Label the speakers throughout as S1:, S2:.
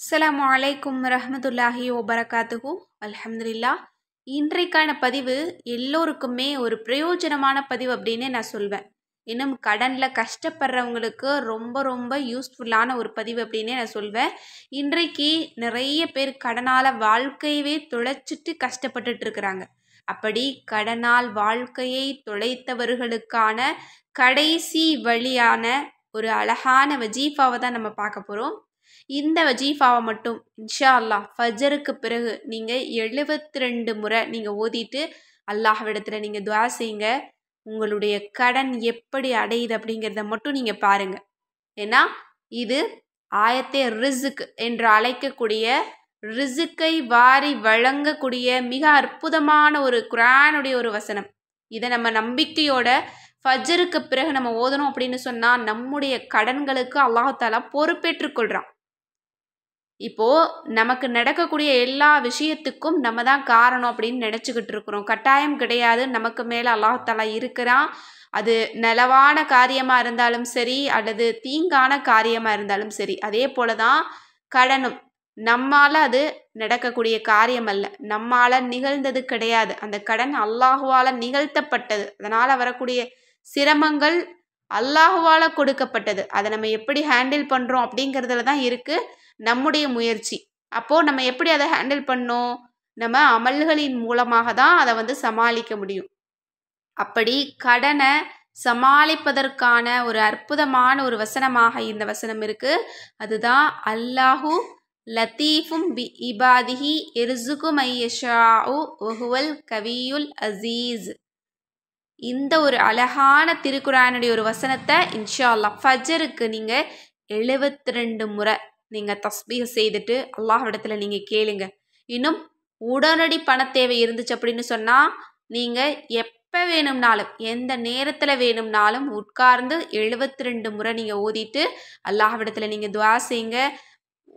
S1: அஸ்ஸலாமு அலைக்கும் வரஹ்மத்துல்லாஹி வபரகாத்துஹு. அல்ஹம்துலில்லாஹ். இன்றைக்கான பதிவு எல்லோருக்குமே ஒரு பிரயோஜனமான பதிவு அப்படின்னே நான் சொல்வேன். இன்னும் கடனில் கஷ்டப்படுறவங்களுக்கு ரொம்ப ரொம்ப யூஸ்ஃபுல்லான ஒரு பதிவு அப்படின்னே நான் சொல்வேன். இன்றைக்கு நிறைய பேர் கடனால் வாழ்க்கையவே தொலைச்சிட்டு கஷ்டப்பட்டுட்டு இருக்கிறாங்க. அப்படி கடனால் வாழ்க்கையை தொலைத்தவர்களுக்கான கடைசி வழியான ஒரு அழகான வஜீஃபாவை தான் நம்ம பார்க்க போகிறோம். இந்த வஜீஃபாவை மட்டும் இன்ஷா அல்லாஹ் ஃபஜருக்கு பிறகு நீங்கள் 72 முறை நீங்கள் ஓதிட்டு அல்லாஹ்விடத்தில் நீங்கள் துஆ செய்யுங்க. உங்களுடைய கடன் எப்படி அடையுது அப்படிங்கிறத மட்டும் நீங்கள் பாருங்கள். ஏன்னா இது ஆயத்தே ரிஸ்க் என்று அழைக்கக்கூடிய ரிஸ்கை வாரி வழங்கக்கூடிய மிக அற்புதமான ஒரு குர்ஆனுடைய ஒரு வசனம். இதை நம்ம நம்பிக்கையோட ஃபஜருக்கு பிறகு நம்ம ஓதணும் அப்படின்னு சொன்னால் நம்முடைய கடன்களுக்கு அல்லாஹ் தஆலா பொறுப்பேற்றுக் கொள்கிறான். இப்போது நமக்கு நடக்கக்கூடிய எல்லா விஷயத்துக்கும் நம்ம தான் காரணம் அப்படின்னு நினச்சிக்கிட்டு இருக்கிறோம். கட்டாயம் கிடையாது. நமக்கு மேலே அல்லாஹ் தஆலா இருக்கிறான். அது நலவான காரியமாக இருந்தாலும் சரி அல்லது தீங்கான காரியமாக இருந்தாலும் சரி. அதே போல தான் கடனும் நம்மால் அது நடக்கக்கூடிய காரியம் அல்ல, நம்மால் நிகழ்ந்தது கிடையாது. அந்த கடன் அல்லாஹுவால் நிகழ்த்தப்பட்டது. அதனால் வரக்கூடிய சிரமங்கள் அல்லாஹுவால் கொடுக்கப்பட்டது. அதை நம்ம எப்படி ஹேண்டில் பண்ணுறோம் அப்படிங்கிறதுல தான் இருக்குது நம்முடைய முயற்சி. அப்போது நம்ம எப்படி அதை ஹேண்டில் பண்ணோம்? நம்ம அமல்களின் மூலமாக தான் அதை சமாளிக்க முடியும். அப்படி கடனை சமாளிப்பதற்கான ஒரு அற்புதமான ஒரு வசனமாக இந்த வசனம் இருக்குது. அதுதான் அல்லாஹு லத்தீஃபும் பி இபாதிஹி இர்ஸுகு மையஷாஉ வஹுவல் கவியுல் அசீஸ். இந்த ஒரு அழகான திருக்குர்ஆனுடைய ஒரு வசனத்தை இன்ஷா அல்லாஹ் ஃபஜருக்கு நீங்கள் 72 முறை நீங்கள் தஸ்பீஹ் செய்துட்டு அல்லாஹ்விடத்தில் நீங்கள் கேளுங்க. இன்னும் உடனடி பண தேவை இருந்துச்சு அப்படின்னு சொன்னால் நீங்கள் எப்போ வேணும்னாலும் எந்த நேரத்தில் வேணும்னாலும் உட்கார்ந்து 72 முறை நீங்கள் ஓதிட்டு அல்லாஹ்விடத்தில் நீங்கள் துஆ செய்யுங்க.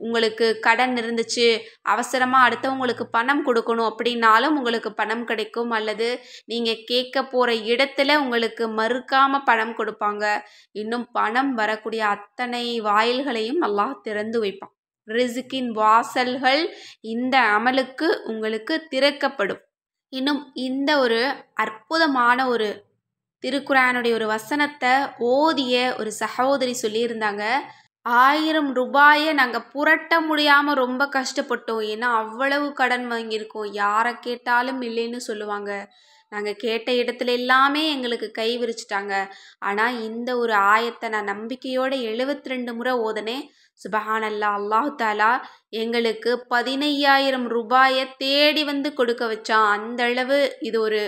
S1: உங்களுக்கு கடன் இருந்துச்சு, அவசரமாக அடுத்தவங்களுக்கு பணம் கொடுக்கணும் அப்படின்னாலும் உங்களுக்கு பணம் கிடைக்கும். அல்லது நீங்கள் கேட்க போகிற இடத்துல உங்களுக்கு மறுக்காமல் பணம் கொடுப்பாங்க. இன்னும் பணம் வரக்கூடிய அத்தனை வாயில்களையும் அல்லாஹ் திறந்து வைப்பான். ரிஸ்கின் வாசல்கள் இந்த அமலுக்கு உங்களுக்கு திறக்கப்படும். இன்னும் இந்த ஒரு அற்புதமான ஒரு திருக்குர்ஆனுடைய ஒரு வசனத்தை ஓதிய ஒரு சகோதரி சொல்லியிருந்தாங்க. 1000 ரூபாயை நாங்கள் புரட்ட முடியாமல் ரொம்ப கஷ்டப்பட்டோம். ஏன்னா அவ்வளவு கடன் வாங்கியிருக்கோம். யாரை கேட்டாலும் இல்லைன்னு சொல்லுவாங்க. நாங்கள் கேட்ட இடத்துல எல்லாமே எங்களுக்கு கை விரிச்சிட்டாங்க. ஆனால் இந்த ஒரு ஆயத்தை நான் நம்பிக்கையோடு 72 முறை ஓதனேன். சுபஹானல்லாஹ், அல்லாஹ் தஆலா எங்களுக்கு 15,000 ரூபாயை தேடி வந்து கொடுக்க வச்சான். அந்த அளவு இது ஒரு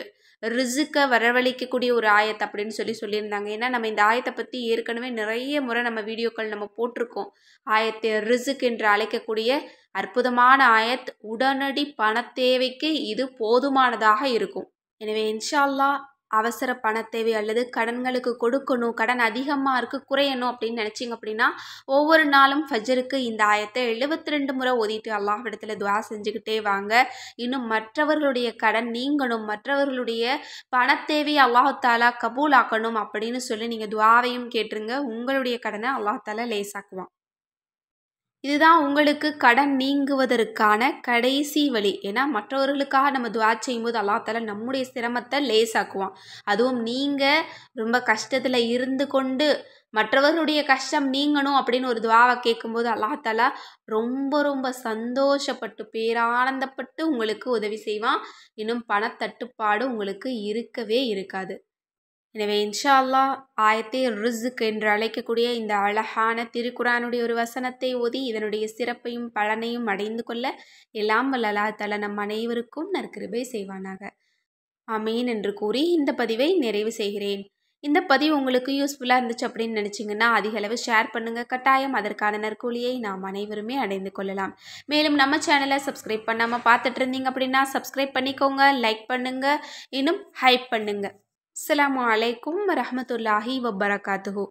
S1: ரிஸ்க்கை வரவழைக்கக்கூடிய ஒரு ஆயத் அப்படின்னு சொல்லியிருந்தாங்க. ஏன்னா நம்ம இந்த ஆயத்தை பற்றி ஏற்கனவே நிறைய முறை நம்ம வீடியோக்கள் நம்ம போட்டிருக்கோம். ஆயத்தை ரிஸ்க் என்று அழைக்கக்கூடிய அற்புதமான ஆயத். உடனடி பண தேவைக்கு இது போதுமானதாக இருக்கும். எனவே இன்ஷா அல்லாஹ் அவசர பண தேவை அல்லது கடன்களுக்கு கொடுக்கணும், கடன் அதிகமாக இருக்குது குறையணும் அப்படின்னு நினச்சிங்க அப்படின்னா ஒவ்வொரு நாளும் ஃபஜருக்கு இந்த ஆயத்தை 72 முறை ஓதிட்டு அல்லாஹ்விடத்தில் துஆ செஞ்சுக்கிட்டே வாங்க. இன்னும் மற்றவர்களுடைய கடன் நீங்கணும், மற்றவர்களுடைய பண தேவையை அல்லாஹ் தஆலா கபூலாக்கணும் அப்படின்னு சொல்லி நீங்கள் துஆவையும் கேட்டுருங்க. உங்களுடைய கடனை அல்லாஹ் தஆலா லேசாக்குவான். இதுதான் உங்களுக்கு கடன் நீங்குவதற்கான கடைசி வழி. ஏன்னா மற்றவர்களுக்காக நம்ம துஆ செய்யும்போது அல்லாஹ் தஆலா நம்முடைய சிரமத்தை லேசாக்குவான். அதுவும் நீங்கள் ரொம்ப கஷ்டத்தில் இருந்து கொண்டு மற்றவர்களுடைய கஷ்டம் நீங்கணும் அப்படின்னு ஒரு துஆவை கேட்கும்போது அல்லாஹ் தஆலா ரொம்ப ரொம்ப சந்தோஷப்பட்டு பேரானந்தப்பட்டு உங்களுக்கு உதவி செய்வான். இன்னும் பணத்தட்டுப்பாடு உங்களுக்கு இருக்கவே இருக்காது. எனவே இன்ஷா அல்லாஹ் ஆயத்தே ரிஸ்க் என்று அழைக்கக்கூடிய இந்த அழகான திருக்குர்ஆனுடைய ஒரு வசனத்தை ஓதி இதனுடைய சிறப்பையும் பலனையும் அடைந்து கொள்ள எல்லாம் வல்ல அல்லாஹ் தஆலா நம் அனைவருக்கும் நற்கிருபை செய்வானாக. ஆமீன் என்று கூறி இந்த பதிவை நிறைவு செய்கிறேன். இந்த பதிவு உங்களுக்கு யூஸ்ஃபுல்லாக இருந்துச்சு அப்படின்னு நினச்சிங்கன்னா அதிக அளவு ஷேர் பண்ணுங்கள். கட்டாயம் அதற்கான நற்கூலியை நாம் அனைவருமே அடைந்து கொள்ளலாம். மேலும் நம்ம சேனலை சப்ஸ்கிரைப் பண்ணாமல் பார்த்துட்டு இருந்தீங்க அப்படின்னா சப்ஸ்கிரைப் பண்ணிக்கோங்க, லைக் பண்ணுங்கள், இன்னும் ஹைப் பண்ணுங்கள். அஸ்ஸலாமு அலைக்கும் வரஹ்மத்துல்லாஹி வபரகாத்துஹு.